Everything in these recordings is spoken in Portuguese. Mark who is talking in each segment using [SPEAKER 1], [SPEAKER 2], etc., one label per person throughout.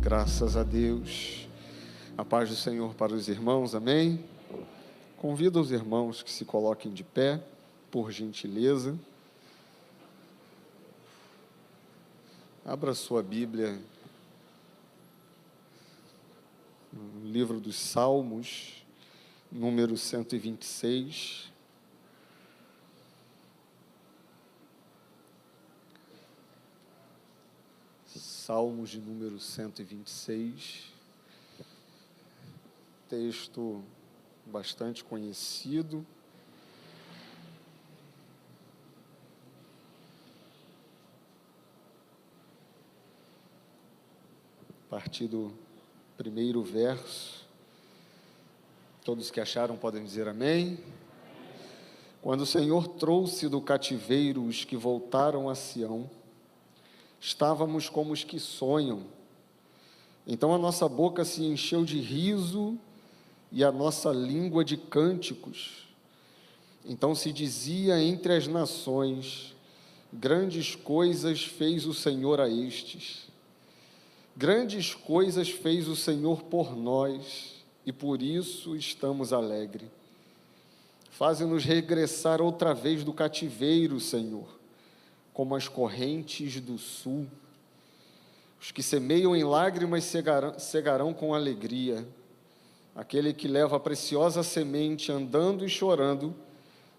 [SPEAKER 1] Graças a Deus. A paz do Senhor para os irmãos, amém? Convido os irmãos que se coloquem de pé, por gentileza. Abra sua Bíblia no livro dos Salmos, número 126. Salmos de número 126, texto bastante conhecido. A partir do primeiro verso, todos que acharam podem dizer amém. Quando o Senhor trouxe do cativeiro os que voltaram a Sião, estávamos como os que sonham. Então a nossa boca se encheu de riso e a nossa língua de cânticos. Então se dizia entre as nações: grandes coisas fez o Senhor a estes. Grandes coisas fez o Senhor por nós, e por isso estamos alegres. Faze-nos regressar outra vez do cativeiro, Senhor, como as correntes do sul. Os que semeiam em lágrimas cegarão com alegria. Aquele que leva a preciosa semente andando e chorando,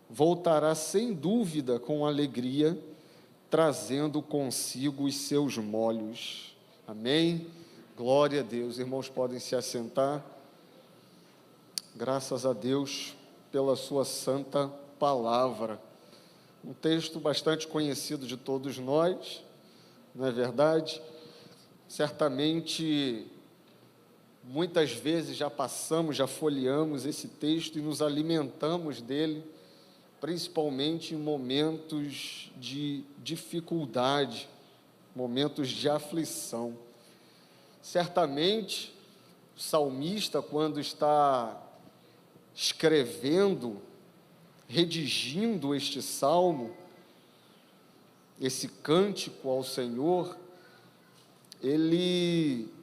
[SPEAKER 1] voltará sem dúvida com alegria, trazendo consigo os seus molhos. Amém? Glória a Deus. Irmãos, podem se assentar. Graças a Deus pela sua santa palavra. Um texto bastante conhecido de todos nós, não é verdade? Certamente, muitas vezes já passamos, já folheamos esse texto e nos alimentamos dele, principalmente em momentos de dificuldade, momentos de aflição. Certamente, o salmista, quando está escrevendo, redigindo este salmo, esse cântico ao Senhor,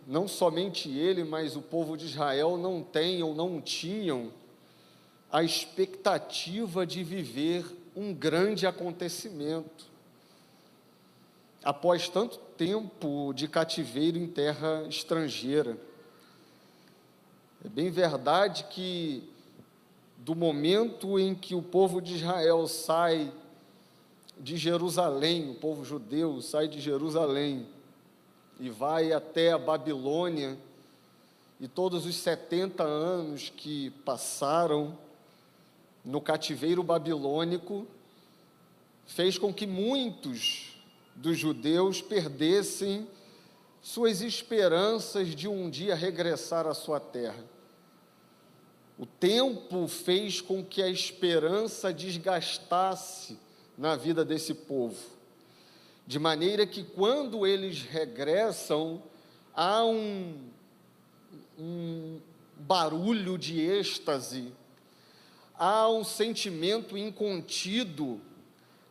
[SPEAKER 1] não somente ele, mas o povo de Israel não tem ou não tinham a expectativa de viver um grande acontecimento. Após tanto tempo de cativeiro em terra estrangeira. É bem verdade que do momento em que o povo de Israel sai de Jerusalém, o povo judeu sai de Jerusalém e vai até a Babilônia, e todos os 70 anos que passaram no cativeiro babilônico, fez com que muitos dos judeus perdessem suas esperanças de um dia regressar à sua terra. O tempo fez com que a esperança desgastasse na vida desse povo, de maneira que quando eles regressam, há um barulho de êxtase, há um sentimento incontido,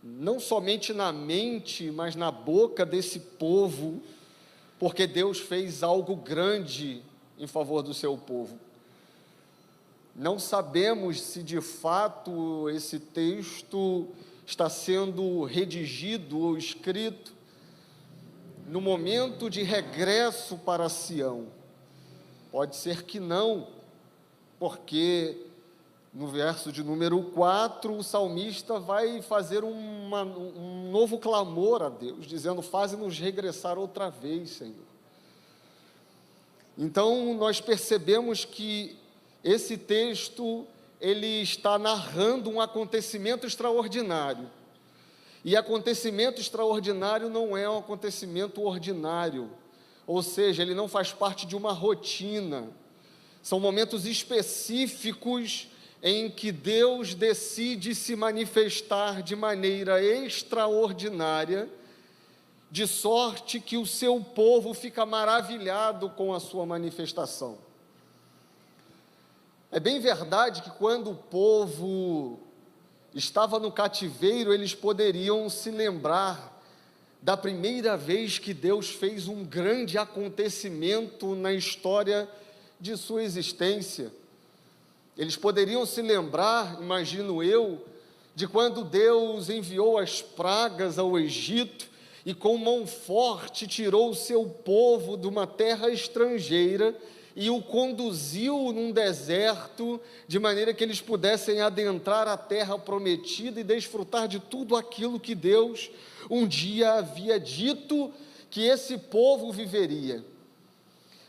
[SPEAKER 1] não somente na mente, mas na boca desse povo, porque Deus fez algo grande em favor do seu povo. Não sabemos se de fato esse texto está sendo redigido ou escrito no momento de regresso para Sião. Pode ser que não, porque no verso de número 4, o salmista vai fazer um novo clamor a Deus, dizendo: faze-nos regressar outra vez, Senhor. Então, nós percebemos que esse texto, ele está narrando um acontecimento extraordinário. E acontecimento extraordinário não é um acontecimento ordinário, ou seja, ele não faz parte de uma rotina. São momentos específicos em que Deus decide se manifestar de maneira extraordinária, de sorte que o seu povo fica maravilhado com a sua manifestação. É bem verdade que quando o povo estava no cativeiro, eles poderiam se lembrar da primeira vez que Deus fez um grande acontecimento na história de sua existência. Eles poderiam se lembrar, imagino eu, de quando Deus enviou as pragas ao Egito e com mão forte tirou o seu povo de uma terra estrangeira e o conduziu num deserto, de maneira que eles pudessem adentrar a terra prometida e desfrutar de tudo aquilo que Deus um dia havia dito que esse povo viveria.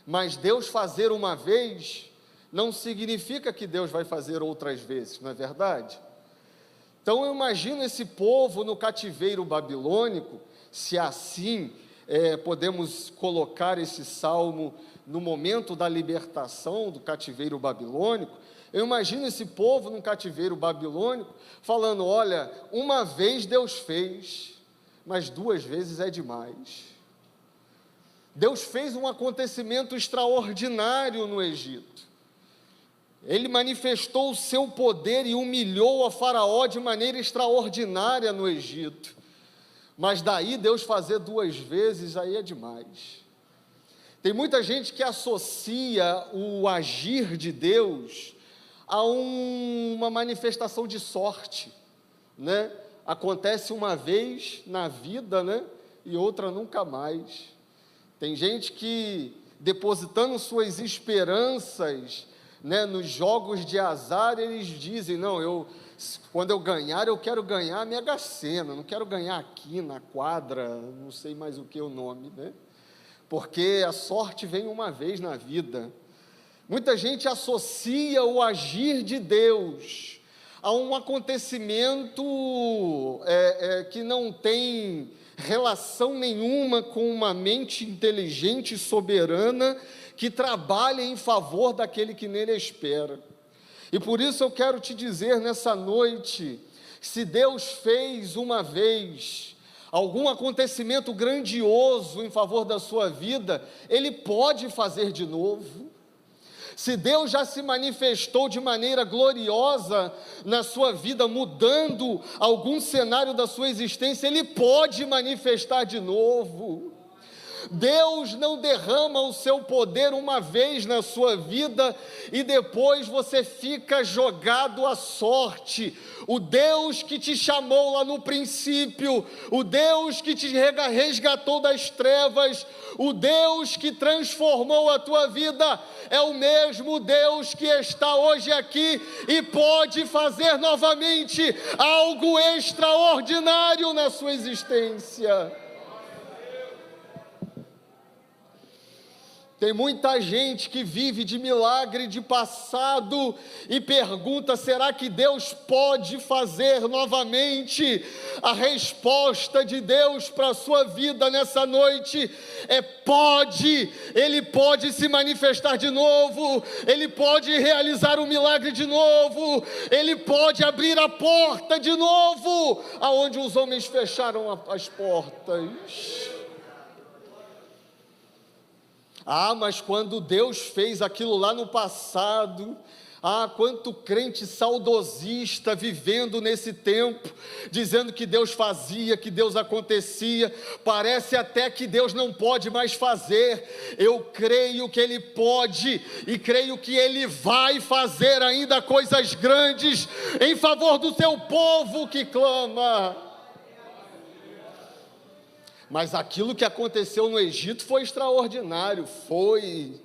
[SPEAKER 1] Mas Deus fazer uma vez não significa que Deus vai fazer outras vezes, não é verdade? Então eu imagino esse povo no cativeiro babilônico, se assim podemos colocar esse salmo no momento da libertação do cativeiro babilônico. Eu imagino esse povo no cativeiro babilônico falando: olha, uma vez Deus fez, mas duas vezes é demais. Deus fez um acontecimento extraordinário no Egito. Ele manifestou o seu poder e humilhou a Faraó de maneira extraordinária no Egito. Mas daí Deus fazer duas vezes, aí é demais. Tem muita gente que associa o agir de Deus a uma manifestação de sorte, né? Acontece uma vez na vida, né? E outra nunca mais. Tem gente que, depositando suas esperanças, né, nos jogos de azar, eles dizem: não, quando eu ganhar, eu quero ganhar a Mega Sena, não quero ganhar aqui na quadra, não sei mais o que é o nome, né? Porque a sorte vem uma vez na vida. Muita gente associa o agir de Deus a um acontecimento que não tem relação nenhuma com uma mente inteligente e soberana que trabalha em favor daquele que nele espera. E por isso eu quero te dizer nessa noite, se Deus fez uma vez algum acontecimento grandioso em favor da sua vida, Ele pode fazer de novo. Se Deus já se manifestou de maneira gloriosa na sua vida, mudando algum cenário da sua existência, Ele pode manifestar de novo. Deus não derrama o seu poder uma vez na sua vida e depois você fica jogado à sorte. O Deus que te chamou lá no princípio, o Deus que te resgatou das trevas, o Deus que transformou a tua vida, é o mesmo Deus que está hoje aqui e pode fazer novamente algo extraordinário na sua existência. Tem muita gente que vive de milagre de passado e pergunta: será que Deus pode fazer novamente? A resposta de Deus para a sua vida nessa noite é: pode. Ele pode se manifestar de novo, Ele pode realizar um milagre de novo, Ele pode abrir a porta de novo, aonde os homens fecharam as portas. Mas quando Deus fez aquilo lá no passado, quanto crente saudosista vivendo nesse tempo, dizendo que Deus fazia, que Deus acontecia, parece até que Deus não pode mais fazer. Eu creio que Ele pode e creio que Ele vai fazer ainda coisas grandes em favor do seu povo que clama. Mas aquilo que aconteceu no Egito foi extraordinário, foi.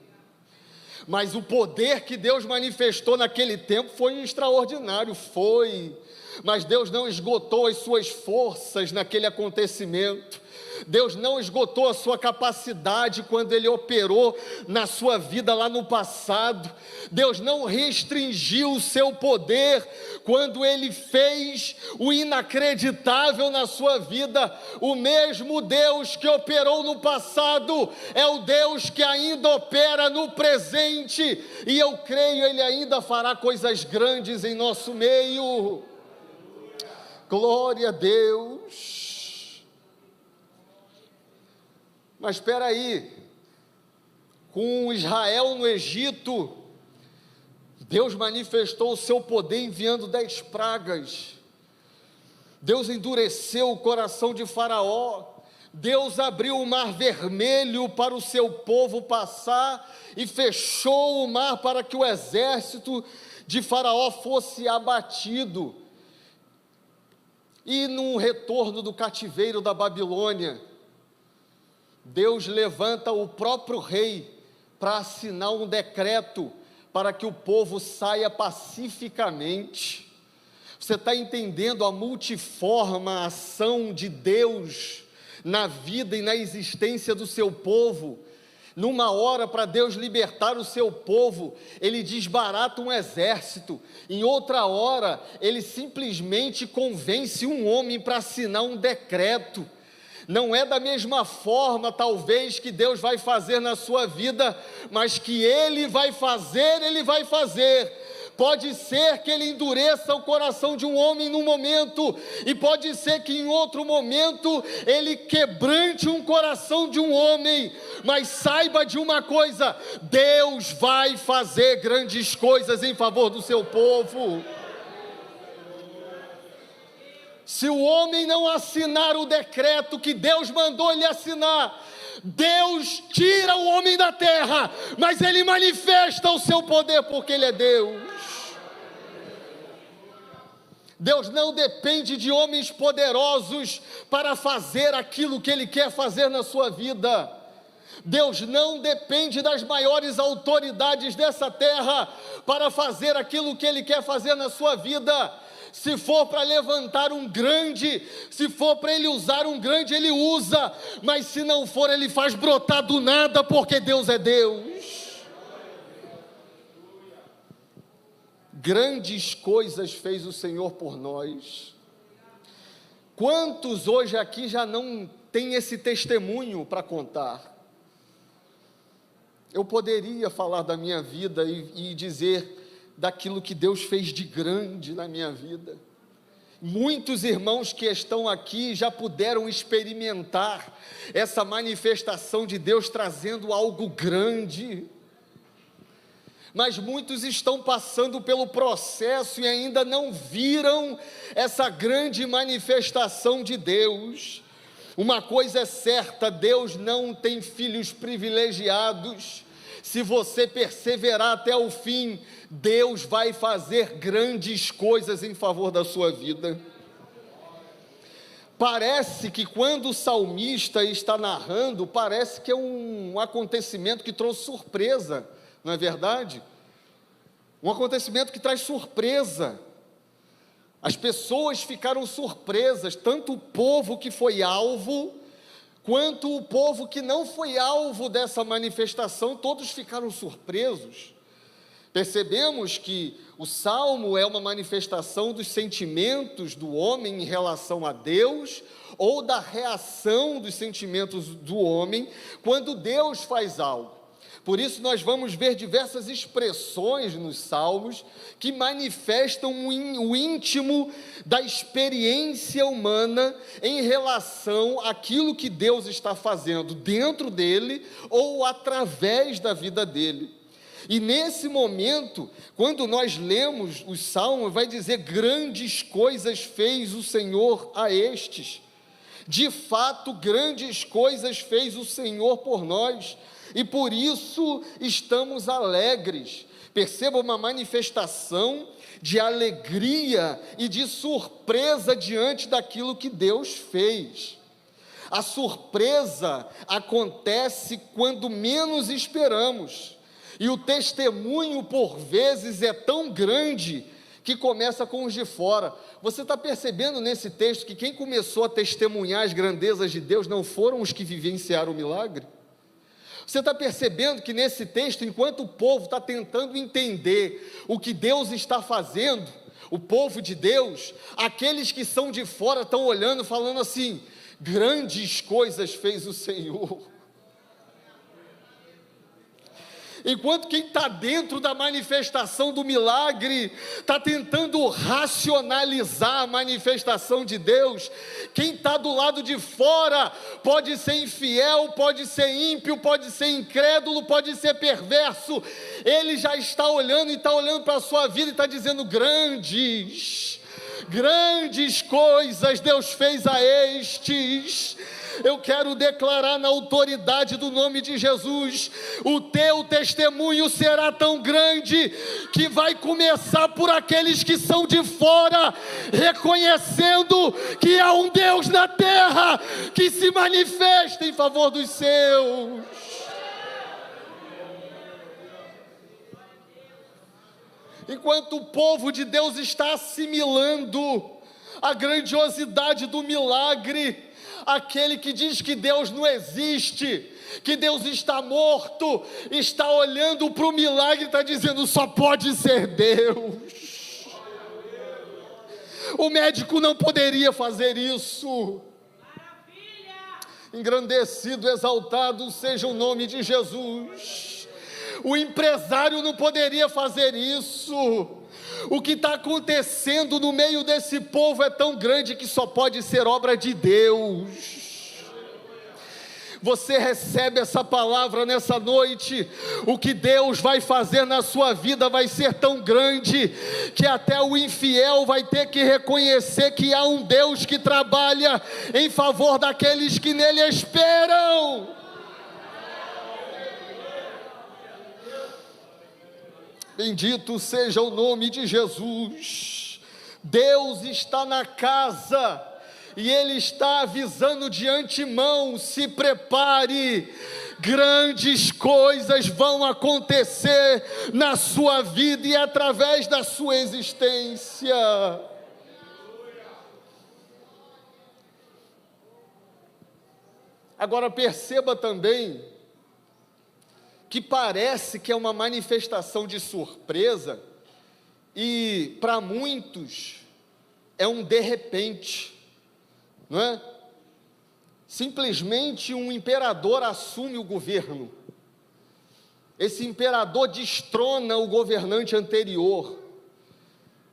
[SPEAKER 1] Mas o poder que Deus manifestou naquele tempo foi extraordinário, foi. Mas Deus não esgotou as suas forças naquele acontecimento. Deus não esgotou a sua capacidade quando Ele operou na sua vida lá no passado. Deus não restringiu o seu poder quando Ele fez o inacreditável na sua vida. O mesmo Deus que operou no passado é o Deus que ainda opera no presente, e eu creio Ele ainda fará coisas grandes em nosso meio. Glória a Deus. Mas espera aí, com Israel no Egito, Deus manifestou o seu poder enviando 10 pragas. Deus endureceu o coração de Faraó. Deus abriu o mar vermelho para o seu povo passar e fechou o mar para que o exército de Faraó fosse abatido. E no retorno do cativeiro da Babilônia, Deus levanta o próprio rei para assinar um decreto para que o povo saia pacificamente. Você está entendendo a multiforme ação de Deus na vida e na existência do seu povo? Numa hora, para Deus libertar o seu povo, Ele desbarata um exército. Em outra hora, Ele simplesmente convence um homem para assinar um decreto. Não é da mesma forma, talvez, que Deus vai fazer na sua vida, mas que Ele vai fazer, Ele vai fazer. Pode ser que Ele endureça o coração de um homem num momento, e pode ser que em outro momento Ele quebrante um coração de um homem, mas saiba de uma coisa: Deus vai fazer grandes coisas em favor do seu povo. Se o homem não assinar o decreto que Deus mandou ele assinar, Deus tira o homem da terra, mas Ele manifesta o seu poder, porque Ele é Deus. Deus não depende de homens poderosos para fazer aquilo que Ele quer fazer na sua vida. Deus não depende das maiores autoridades dessa terra para fazer aquilo que Ele quer fazer na sua vida. Se for para levantar um grande, se for para Ele usar um grande, Ele usa, mas se não for, Ele faz brotar do nada, porque Deus é Deus. Grandes coisas fez o Senhor por nós. Quantos hoje aqui já não têm esse testemunho para contar? Eu poderia falar da minha vida e dizer daquilo que Deus fez de grande na minha vida. Muitos irmãos que estão aqui já puderam experimentar essa manifestação de Deus trazendo algo grande. Mas muitos estão passando pelo processo e ainda não viram essa grande manifestação de Deus. Uma coisa é certa: Deus não tem filhos privilegiados. Se você perseverar até o fim, Deus vai fazer grandes coisas em favor da sua vida. Parece que quando o salmista está narrando, parece que é um acontecimento que trouxe surpresa, não é verdade? Um acontecimento que traz surpresa. As pessoas ficaram surpresas, tanto o povo que foi alvo, quanto o povo que não foi alvo dessa manifestação, todos ficaram surpresos. Percebemos que o Salmo é uma manifestação dos sentimentos do homem em relação a Deus, ou da reação dos sentimentos do homem quando Deus faz algo. Por isso nós vamos ver diversas expressões nos Salmos que manifestam o íntimo da experiência humana em relação àquilo que Deus está fazendo dentro dele ou através da vida dele. E nesse momento, quando nós lemos os Salmos, vai dizer: grandes coisas fez o Senhor a estes. De fato, grandes coisas fez o Senhor por nós, e por isso estamos alegres. Perceba uma manifestação de alegria e de surpresa diante daquilo que Deus fez. A surpresa acontece quando menos esperamos, e o testemunho por vezes é tão grande que começa com os de fora. Você está percebendo nesse texto que quem começou a testemunhar as grandezas de Deus não foram os que vivenciaram o milagre? Você está percebendo que nesse texto, enquanto o povo está tentando entender o que Deus está fazendo, o povo de Deus, aqueles que são de fora estão olhando, falando assim: grandes coisas fez o Senhor. Enquanto quem está dentro da manifestação do milagre está tentando racionalizar a manifestação de Deus, quem está do lado de fora pode ser infiel, pode ser ímpio, pode ser incrédulo, pode ser perverso. Ele já está olhando e está olhando para a sua vida e está dizendo: grandes coisas Deus fez a estes. Eu quero declarar na autoridade do nome de Jesus, o teu testemunho será tão grande, que vai começar por aqueles que são de fora, reconhecendo que há um Deus na terra, que se manifesta em favor dos seus. Enquanto o povo de Deus está assimilando a grandiosidade do milagre, aquele que diz que Deus não existe, que Deus está morto, está olhando para o milagre e está dizendo: só pode ser Deus. O médico não poderia fazer isso. Engrandecido, exaltado seja o nome de Jesus. O empresário não poderia fazer isso. O que está acontecendo no meio desse povo é tão grande que só pode ser obra de Deus. Você recebe essa palavra nessa noite. O que Deus vai fazer na sua vida vai ser tão grande, que até o infiel vai ter que reconhecer que há um Deus que trabalha em favor daqueles que nele esperam. Bendito seja o nome de Jesus. Deus está na casa, e Ele está avisando de antemão: se prepare, grandes coisas vão acontecer na sua vida e através da sua existência. Agora perceba também, que parece que é uma manifestação de surpresa, e para muitos é um de repente, não é? Simplesmente um imperador assume o governo, esse imperador destrona o governante anterior,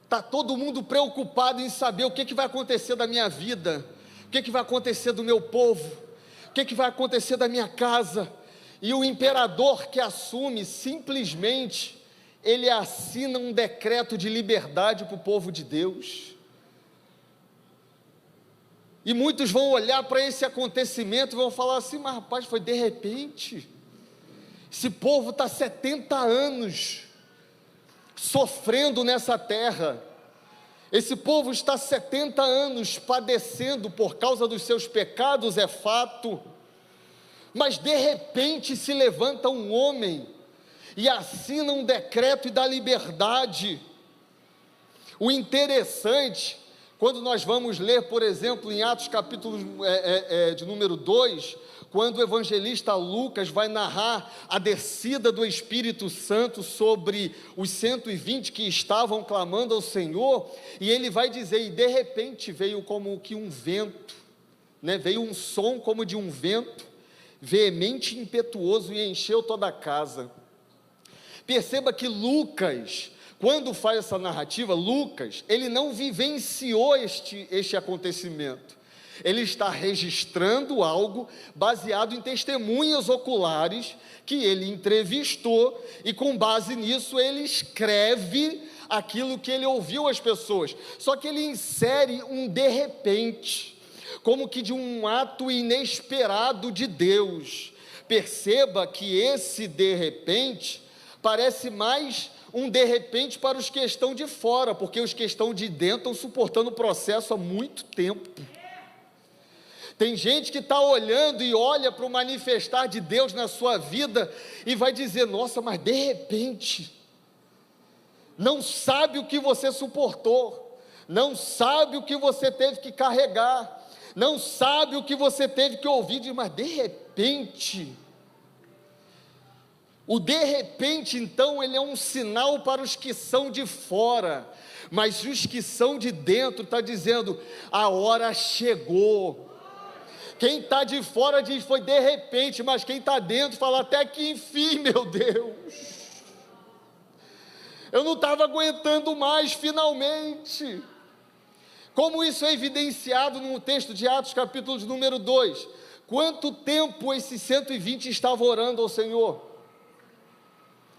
[SPEAKER 1] está todo mundo preocupado em saber o que vai acontecer da minha vida, o que vai acontecer do meu povo, o que vai acontecer da minha casa. E o imperador que assume, simplesmente, ele assina um decreto de liberdade para o povo de Deus. E muitos vão olhar para esse acontecimento e vão falar assim: mas rapaz, foi de repente. Esse povo está 70 anos sofrendo nessa terra. Esse povo está 70 anos padecendo por causa dos seus pecados, é fato. Mas de repente se levanta um homem e assina um decreto e dá liberdade. O interessante, quando nós vamos ler, por exemplo, em Atos capítulo de número 2, quando o evangelista Lucas vai narrar a descida do Espírito Santo sobre os 120 que estavam clamando ao Senhor, e ele vai dizer: e de repente veio como que um vento, né? Veio um som como de um vento, veemente e impetuoso, e encheu toda a casa. Perceba que Lucas, quando faz essa narrativa, Lucas, ele não vivenciou este acontecimento. Ele está registrando algo baseado em testemunhas oculares que ele entrevistou, e com base nisso ele escreve aquilo que ele ouviu as pessoas. Só que ele insere um de repente, como que de um ato inesperado de Deus. Perceba que esse de repente parece mais um de repente para os que estão de fora, porque os que estão de dentro estão suportando o processo há muito tempo. Tem gente que está olhando e olha para o manifestar de Deus na sua vida e vai dizer: nossa, mas de repente, não sabe o que você suportou, não sabe o que você teve que carregar, não sabe o que você teve que ouvir, mas de repente. O de repente, então, ele é um sinal para os que são de fora, mas os que são de dentro, está dizendo: a hora chegou. Quem está de fora diz: foi de repente, mas quem está dentro fala: até que enfim, meu Deus, eu não estava aguentando mais, finalmente. Como isso é evidenciado no texto de Atos, capítulo de número 2, quanto tempo esses 120 estavam orando ao Senhor?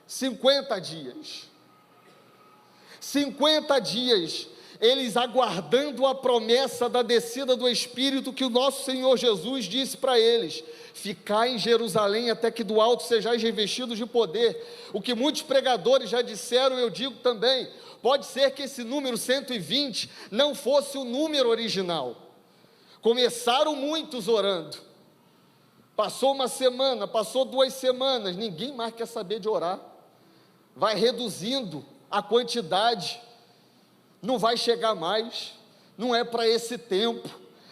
[SPEAKER 1] 50 dias. 50 dias, eles aguardando a promessa da descida do Espírito que o nosso Senhor Jesus disse para eles: ficai em Jerusalém até que do alto sejais revestidos de poder. O que muitos pregadores já disseram, eu digo também, pode ser que esse número 120 não fosse o número original. Começaram muitos orando, passou uma semana, passou 2 semanas, ninguém mais quer saber de orar, vai reduzindo a quantidade, não vai chegar mais, não é para esse tempo.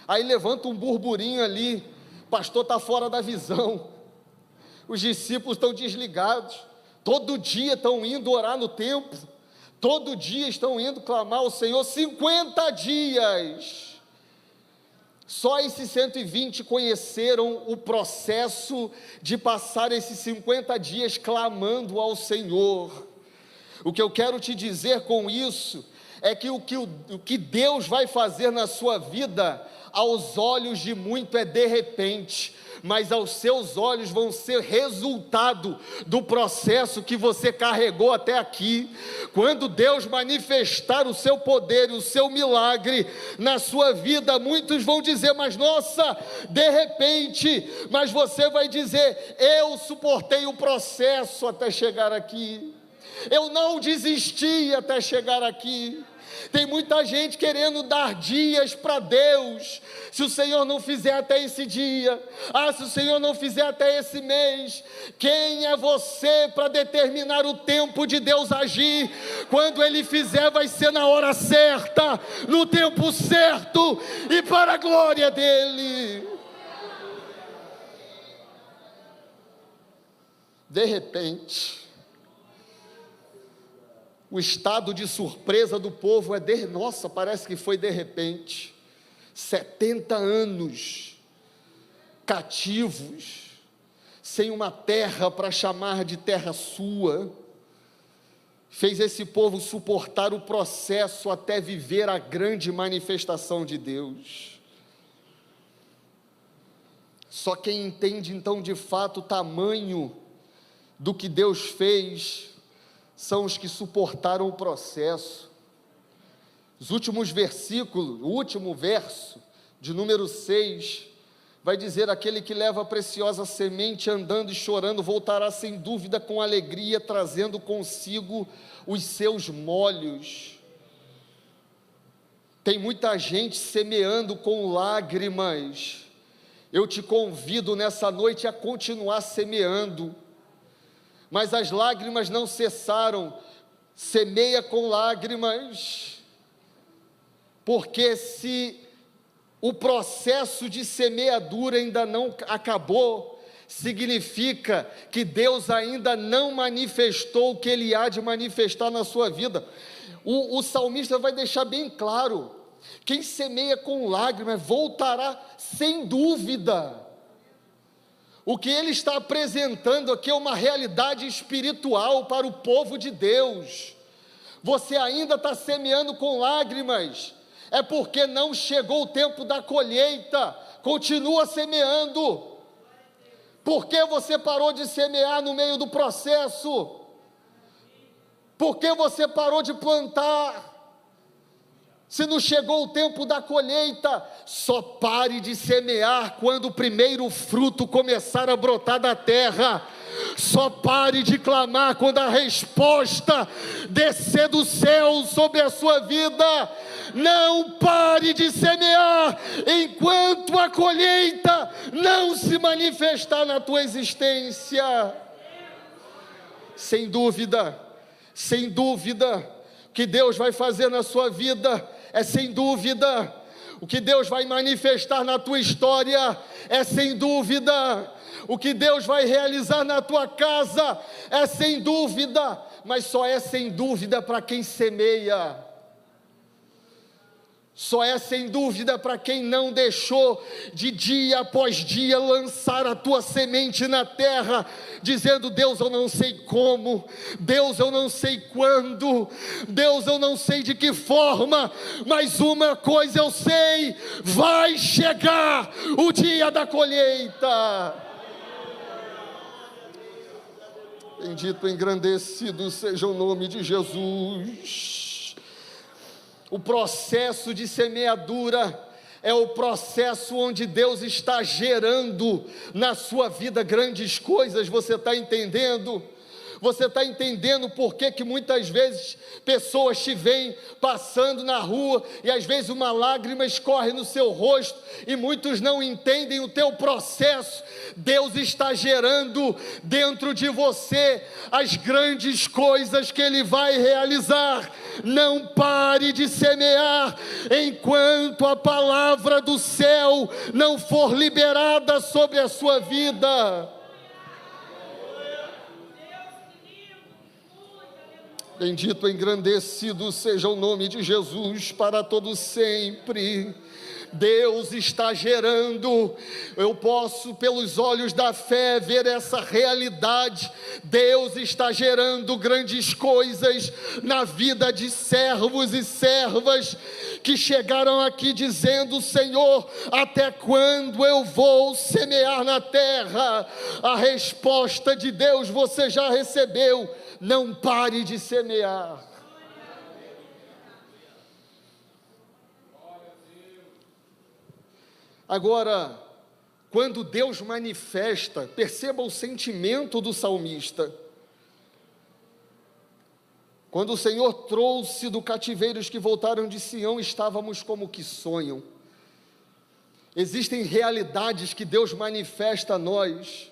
[SPEAKER 1] Aí levanta um burburinho ali, pastor está fora da visão, os discípulos estão desligados, todo dia estão indo orar no templo, todo dia estão indo clamar ao Senhor, 50 dias, só esses 120 conheceram o processo de passar esses 50 dias clamando ao Senhor. O que eu quero te dizer com isso é que o que Deus vai fazer na sua vida, aos olhos de muito é de repente, mas aos seus olhos vão ser resultado do processo que você carregou até aqui. Quando Deus manifestar o seu poder e o seu milagre na sua vida, muitos vão dizer: mas nossa, de repente, mas você vai dizer: eu suportei o processo até chegar aqui, eu não desisti até chegar aqui. Tem muita gente querendo dar dias para Deus. Se o Senhor não fizer até esse dia, se o Senhor não fizer até esse mês, quem é você para determinar o tempo de Deus agir? Quando Ele fizer, vai ser na hora certa, no tempo certo e para a glória dEle. De repente, o estado de surpresa do povo nossa, parece que foi de repente. 70 anos cativos, sem uma terra para chamar de terra sua, fez esse povo suportar o processo até viver a grande manifestação de Deus. Só quem entende então de fato o tamanho do que Deus fez são os que suportaram o processo. Os últimos versículos, o último verso, de número 6, vai dizer: aquele que leva a preciosa semente andando e chorando, voltará sem dúvida com alegria, trazendo consigo os seus molhos. Tem muita gente semeando com lágrimas. Eu te convido nessa noite a continuar semeando, mas as lágrimas não cessaram. Semeia com lágrimas, porque se o processo de semeadura ainda não acabou, significa que Deus ainda não manifestou o que Ele há de manifestar na sua vida. O salmista vai deixar bem claro: quem semeia com lágrimas voltará sem dúvida. O que ele está apresentando aqui é uma realidade espiritual para o povo de Deus. Você ainda está semeando com lágrimas, é porque não chegou o tempo da colheita. Continua semeando. Por que você parou de semear no meio do processo? Por que você parou de plantar? Se não chegou o tempo da colheita, só pare de semear quando o primeiro fruto começar a brotar da terra. Só pare de clamar quando a resposta descer do céu sobre a sua vida. Não pare de semear enquanto a colheita não se manifestar na tua existência. Sem dúvida, o que Deus vai fazer na sua vida é sem dúvida. O que Deus vai manifestar na tua história é sem dúvida. O que Deus vai realizar na tua casa é sem dúvida, mas só é sem dúvida para quem semeia. Só é sem dúvida para quem não deixou de dia após dia lançar a tua semente na terra, dizendo: Deus, eu não sei como, Deus, eu não sei quando, Deus, eu não sei de que forma, mas uma coisa eu sei: vai chegar o dia da colheita. Bendito, engrandecido seja o nome de Jesus. O processo de semeadura é o processo onde Deus está gerando na sua vida grandes coisas. Você está entendendo? Você está entendendo por que muitas vezes pessoas te veem passando na rua e às vezes uma lágrima escorre no seu rosto e muitos não entendem o teu processo? Deus está gerando dentro de você as grandes coisas que Ele vai realizar. Não pare de semear enquanto a palavra do céu não for liberada sobre a sua vida. Bendito, engrandecido seja o nome de Jesus para todo sempre. Deus está gerando, eu posso pelos olhos da fé ver essa realidade. Deus está gerando grandes coisas na vida de servos e servas que chegaram aqui dizendo: Senhor, até quando eu vou semear na terra? A resposta de Deus você já recebeu: não pare de semear. Agora, quando Deus manifesta, perceba o sentimento do salmista. Quando o Senhor trouxe do cativeiro os que voltaram de Sião, estávamos como que sonham. Existem realidades que Deus manifesta a nós,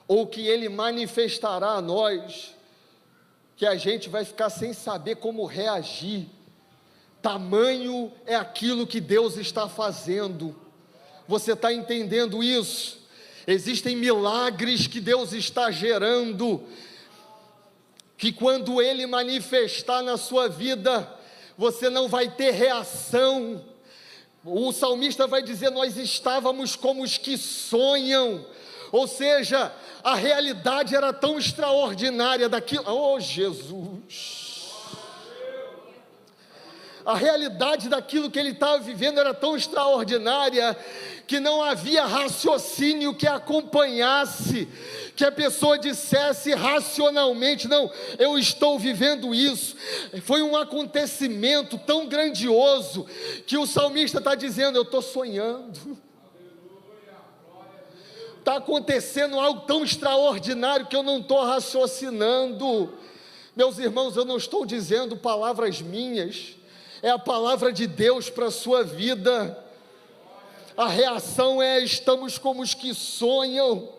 [SPEAKER 1] ou que Ele manifestará a nós, que a gente vai ficar sem saber como reagir. Tamanho é aquilo que Deus está fazendo. Você está entendendo isso? Existem milagres que Deus está gerando, que quando Ele manifestar na sua vida, você não vai ter reação. O salmista vai dizer: nós estávamos como os que sonham. Ou seja, a realidade era tão extraordinária daquilo. Oh, Jesus! A realidade daquilo que ele estava vivendo era tão extraordinária que não havia raciocínio que acompanhasse, que a pessoa dissesse racionalmente: não, eu estou vivendo isso. Foi um acontecimento tão grandioso que o salmista está dizendo: eu estou sonhando. Está acontecendo algo tão extraordinário que eu não estou raciocinando. Meus irmãos, eu não estou dizendo palavras minhas, é a palavra de Deus para a sua vida. A reação é: estamos como os que sonham.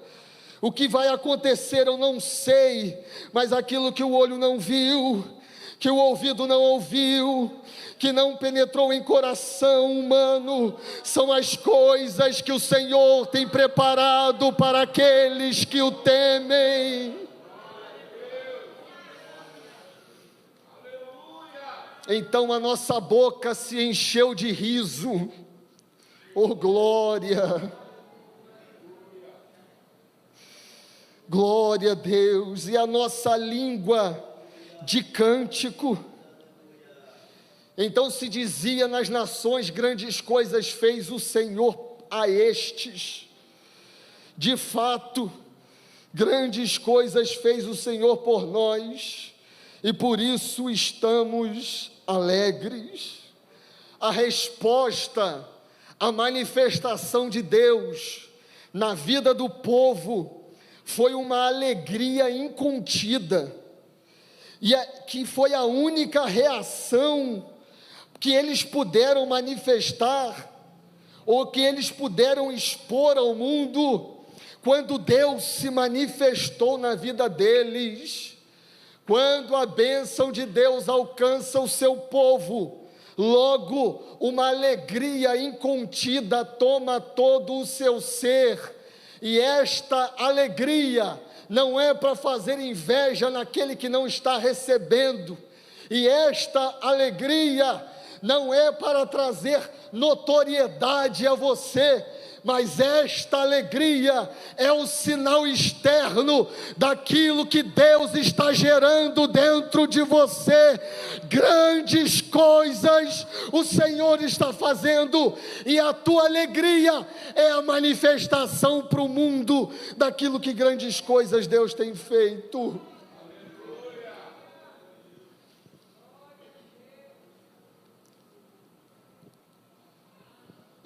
[SPEAKER 1] O que vai acontecer eu não sei, mas aquilo que o olho não viu, que o ouvido não ouviu, que não penetrou em coração humano, são as coisas que o Senhor tem preparado para aqueles que o temem. Então a nossa boca se encheu de riso. Oh, glória! Glória a Deus! E a nossa língua de cântico. Então se dizia nas nações: grandes coisas fez o Senhor a estes. De fato, grandes coisas fez o Senhor por nós, e por isso estamos alegres. A resposta, a manifestação de Deus na vida do povo foi uma alegria incontida, e que foi a única reação que eles puderam manifestar, ou que eles puderam expor ao mundo, quando Deus se manifestou na vida deles. Quando a bênção de Deus alcança o seu povo, logo uma alegria incontida toma todo o seu ser, e esta alegria não é para fazer inveja naquele que não está recebendo, e esta alegria não é para trazer notoriedade a você, mas esta alegria é o sinal externo daquilo que Deus está gerando dentro de você. Grandes coisas o Senhor está fazendo, e a tua alegria é a manifestação para o mundo daquilo que grandes coisas Deus tem feito.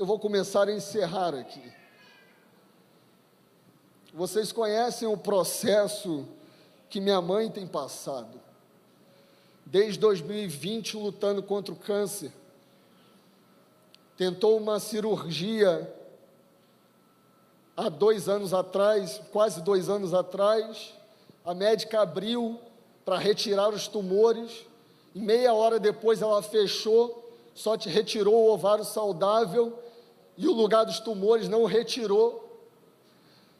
[SPEAKER 1] eu vou começar a encerrar aqui. Vocês conhecem o processo que minha mãe tem passado, desde 2020 lutando contra o câncer. Tentou uma cirurgia há 2 anos atrás, quase 2 anos atrás, a médica abriu para retirar os tumores, e meia hora depois ela fechou, só te retirou o ovário saudável, e o lugar dos tumores não retirou,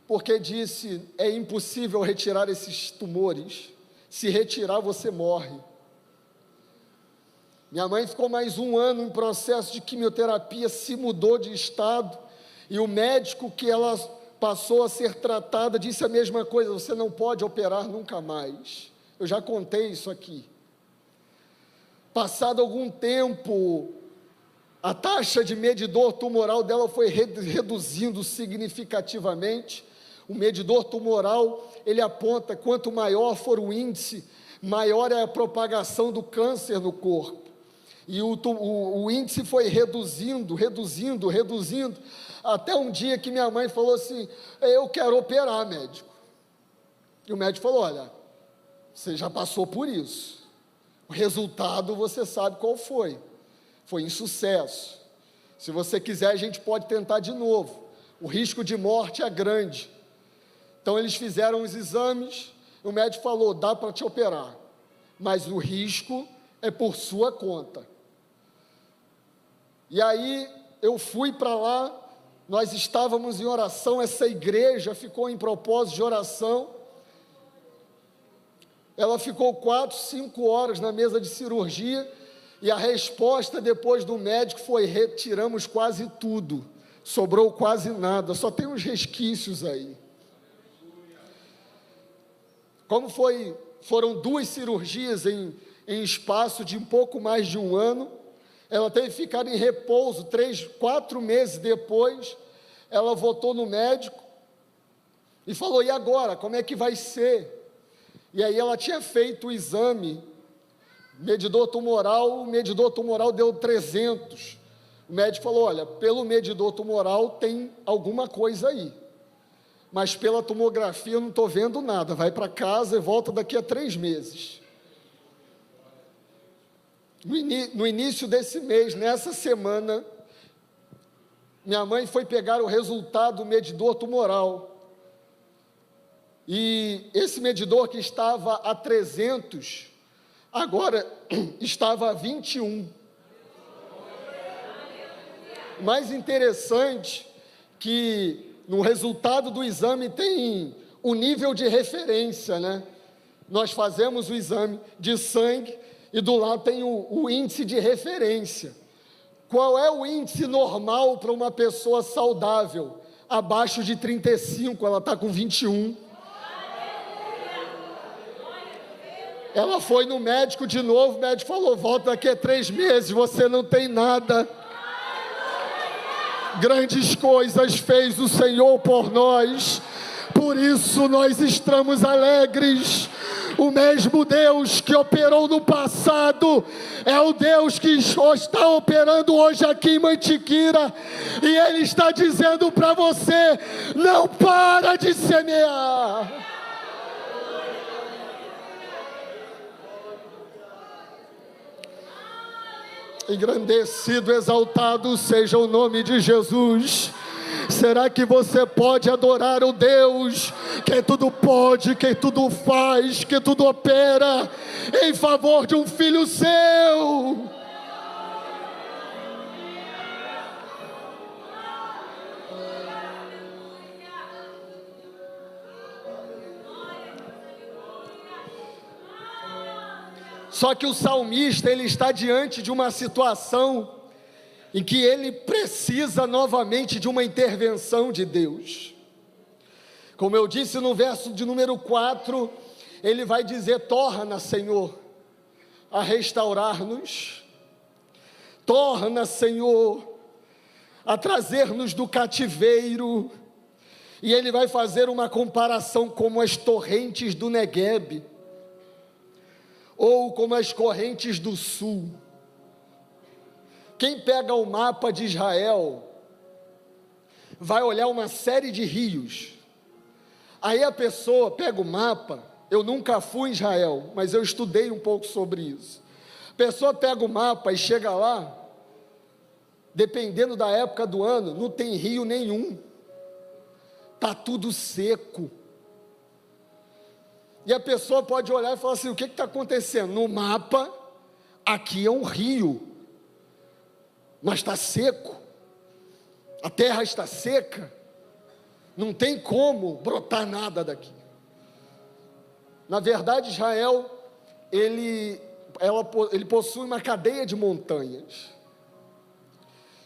[SPEAKER 1] porque disse, é impossível retirar esses tumores, se retirar você morre. Minha mãe ficou mais 1 ano em processo de quimioterapia, se mudou de estado, e o médico que ela passou a ser tratada disse a mesma coisa, você não pode operar nunca mais. Eu já contei isso aqui. Passado algum tempo, a taxa de medidor tumoral dela foi reduzindo significativamente. O medidor tumoral, ele aponta, quanto maior for o índice, maior é a propagação do câncer no corpo. E o índice foi reduzindo, até um dia que minha mãe falou assim, eu quero operar, médico. E o médico falou, olha, você já passou por isso. O resultado você sabe qual foi. Foi insucesso. Se você quiser, a gente pode tentar de novo. O risco de morte é grande. Então, eles fizeram os exames, o médico falou, dá para te operar, mas o risco é por sua conta. E aí, eu fui para lá, nós estávamos em oração, essa igreja ficou em propósito de oração, ela ficou 4, 5 horas na mesa de cirurgia, e a resposta depois do médico foi, retiramos quase tudo, sobrou quase nada, só tem uns resquícios aí. Como foram 2 cirurgias em espaço de um pouco mais de 1 ano, ela teve que ficar em repouso, 3, 4 meses depois, ela voltou no médico, e falou, e agora, como é que vai ser? E aí ela tinha feito o exame, medidor tumoral, o medidor tumoral deu 300, o médico falou, olha, pelo medidor tumoral tem alguma coisa aí, mas pela tomografia eu não estou vendo nada, vai para casa e volta daqui a 3 meses. No início desse mês, nessa semana, minha mãe foi pegar o resultado do medidor tumoral, e esse medidor que estava a 300, agora estava a 21. O mais interessante que no resultado do exame tem o nível de referência, né? Nós fazemos o exame de sangue e do lado tem o índice de referência. Qual é o índice normal para uma pessoa saudável? Abaixo de 35, ela está com 21. Ela foi no médico de novo, o médico falou, volta daqui a 3 meses, você não tem nada. Grandes coisas fez o Senhor por nós, por isso nós estamos alegres. O mesmo Deus que operou no passado é o Deus que está operando hoje aqui em Mantiqueira, e Ele está dizendo para você, não para de semear. Engrandecido, exaltado seja o nome de Jesus. Será que você pode adorar o Deus que tudo pode, que tudo faz, que tudo opera em favor de um filho seu? Só que o salmista, ele está diante de uma situação em que ele precisa novamente de uma intervenção de Deus. Como eu disse no verso de número 4, ele vai dizer, torna, Senhor, a restaurar-nos, torna, Senhor, a trazer-nos do cativeiro, e ele vai fazer uma comparação como as torrentes do Neguebe, ou como as correntes do sul. Quem pega o mapa de Israel, vai olhar uma série de rios. Aí a pessoa pega o mapa, eu nunca fui em Israel, mas eu estudei um pouco sobre isso. A pessoa pega o mapa e chega lá, dependendo da época do ano, não tem rio nenhum, está tudo seco. E a pessoa pode olhar e falar assim: o que está acontecendo? No mapa, aqui é um rio, mas está seco, a terra está seca, não tem como brotar nada daqui. Na verdade, Israel, ele possui uma cadeia de montanhas,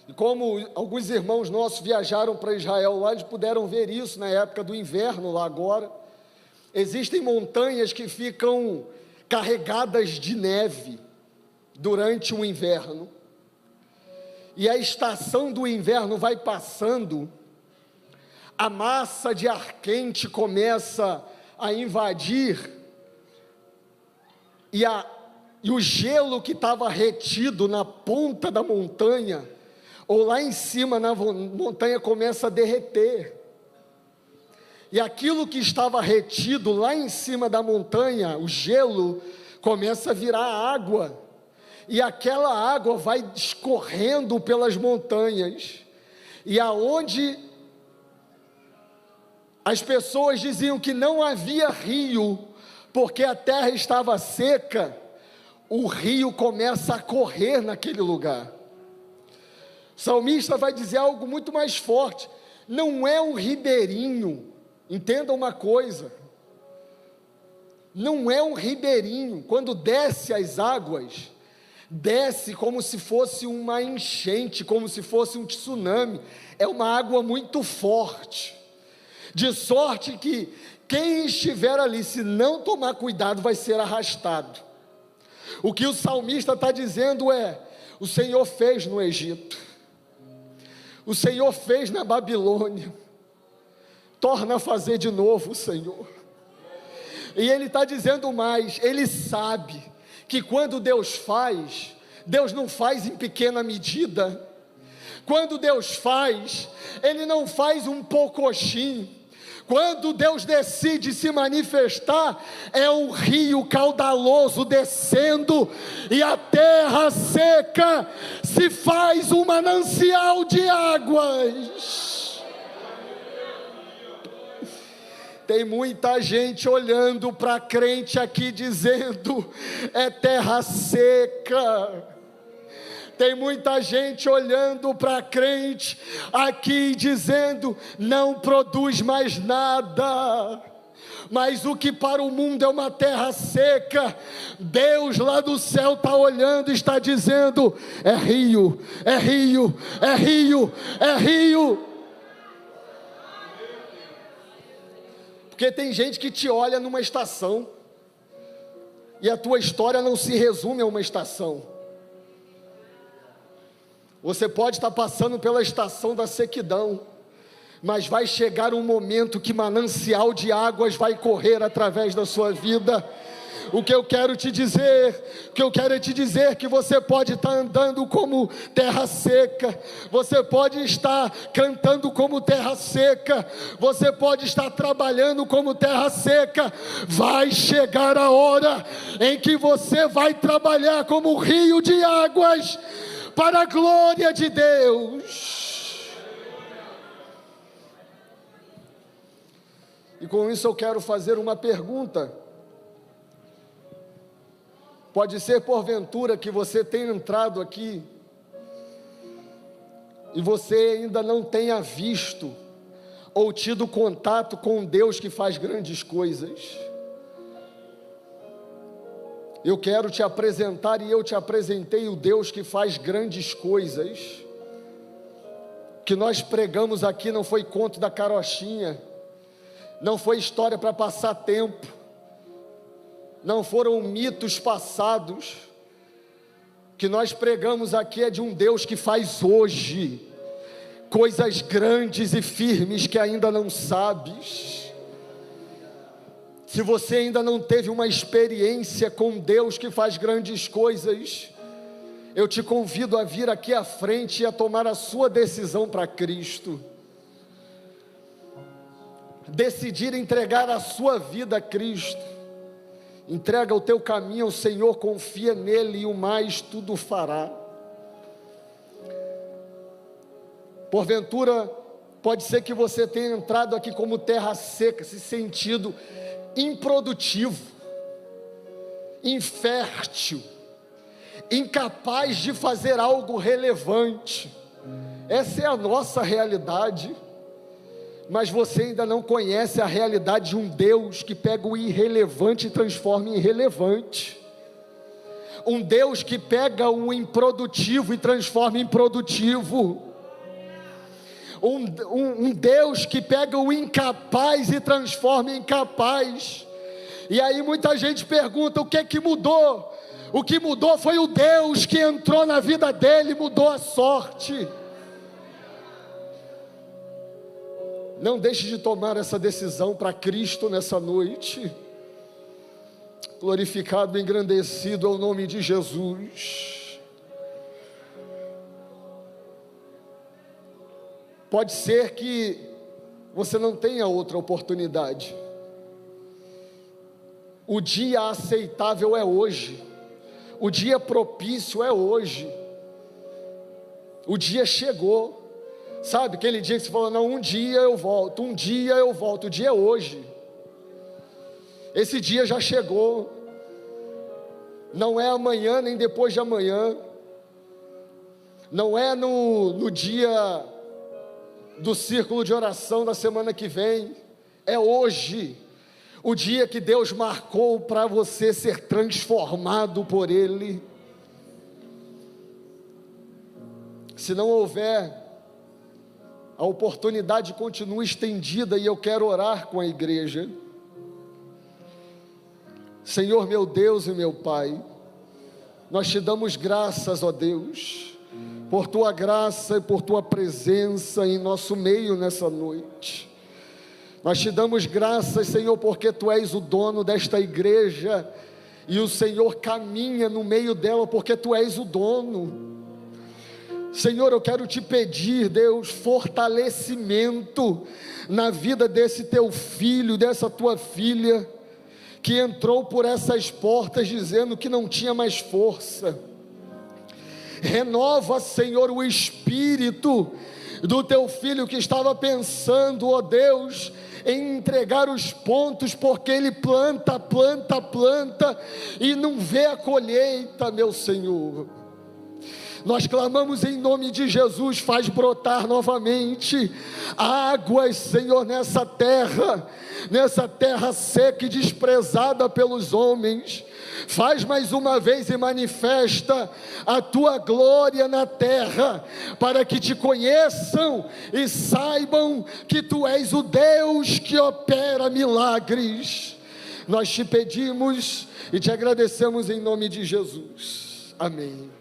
[SPEAKER 1] e como alguns irmãos nossos viajaram para Israel lá, eles puderam ver isso na época do inverno lá agora. Existem montanhas que ficam carregadas de neve durante o inverno, e a estação do inverno vai passando, a massa de ar quente começa a invadir, e o gelo que estava retido na ponta da montanha, ou lá em cima na montanha, começa a derreter, e aquilo que estava retido lá em cima da montanha, o gelo, começa a virar água, e aquela água vai escorrendo pelas montanhas, e aonde as pessoas diziam que não havia rio, porque a terra estava seca, o rio começa a correr naquele lugar. O salmista vai dizer algo muito mais forte: não é um ribeirinho. Entenda uma coisa, não é um ribeirinho. Quando desce as águas, desce como se fosse uma enchente, como se fosse um tsunami. É uma água muito forte, de sorte que quem estiver ali, se não tomar cuidado, vai ser arrastado. O que o salmista está dizendo é: o Senhor fez no Egito, o Senhor fez na Babilônia, torna a fazer de novo, Senhor. E ele está dizendo mais: ele sabe que quando Deus faz, Deus não faz em pequena medida. Quando Deus faz, Ele não faz um poucochinho. Quando Deus decide se manifestar, é um rio caudaloso descendo, e a terra seca se faz um manancial de águas. Tem muita gente olhando para crente aqui dizendo: é terra seca. Tem muita gente olhando para crente aqui dizendo: não produz mais nada. Mas o que para o mundo é uma terra seca, Deus lá do céu está olhando e está dizendo: é rio, é rio, é rio, é rio. Porque tem gente que te olha numa estação, e a tua história não se resume a uma estação. Você pode estar passando pela estação da sequidão, mas vai chegar um momento que manancial de águas vai correr através da sua vida. O que eu quero te dizer, é que você pode estar andando como terra seca, você pode estar cantando como terra seca, você pode estar trabalhando como terra seca. Vai chegar a hora em que você vai trabalhar como rio de águas, para a glória de Deus. E com isso eu quero fazer uma pergunta. Pode ser porventura que você tenha entrado aqui e você ainda não tenha visto ou tido contato com Deus que faz grandes coisas. Eu quero te apresentar, e eu te apresentei o Deus que faz grandes coisas. Que nós pregamos aqui não foi conto da carochinha, não foi história para passar tempo, não foram mitos passados. Que nós pregamos aqui é de um Deus que faz hoje coisas grandes e firmes que ainda não sabes. Se você ainda não teve uma experiência com Deus que faz grandes coisas, eu te convido a vir aqui à frente e a tomar a sua decisão para Cristo. decidir entregar a sua vida a Cristo, entrega o teu caminho ao Senhor, confia nele e o mais tudo fará. Porventura, pode ser que você tenha entrado aqui como terra seca, se sentido improdutivo, infértil, incapaz de fazer algo relevante. Essa é a nossa realidade, mas você ainda não conhece a realidade de um Deus que pega o irrelevante e transforma em relevante, um Deus que pega o improdutivo e transforma em produtivo, um Deus que pega o incapaz e transforma em capaz. E aí muita gente pergunta: o que é que mudou? O que mudou foi o Deus que entrou na vida dele e mudou a sorte. Não deixe de tomar essa decisão para Cristo nessa noite. Glorificado e engrandecido é o nome de Jesus. Pode ser que você não tenha outra oportunidade. O dia aceitável é hoje. O dia propício é hoje. O dia chegou. Sabe, aquele dia que você falou: não, um dia eu volto, o dia é hoje. Esse dia já chegou. Não é amanhã nem depois de amanhã. Não é no dia do círculo de oração da semana que vem. É hoje. O dia que Deus marcou para você ser transformado por Ele. Se não houver, a oportunidade continua estendida e eu quero orar com a igreja. Senhor meu Deus e meu Pai, nós te damos graças, ó Deus, por tua graça e por tua presença em nosso meio nessa noite. Nós te damos graças, Senhor, porque tu és o dono desta igreja e o Senhor caminha no meio dela porque tu és o dono. Senhor, eu quero te pedir, Deus, fortalecimento na vida desse teu filho, dessa tua filha, que entrou por essas portas dizendo que não tinha mais força. Renova, Senhor, o espírito do teu filho que estava pensando, ó Deus, em entregar os pontos, porque ele planta e não vê a colheita, meu Senhor. Nós clamamos em nome de Jesus: faz brotar novamente águas, Senhor, nessa terra seca e desprezada pelos homens. Faz mais uma vez e manifesta a tua glória na terra, para que te conheçam e saibam que tu és o Deus que opera milagres. Nós te pedimos e te agradecemos em nome de Jesus. Amém.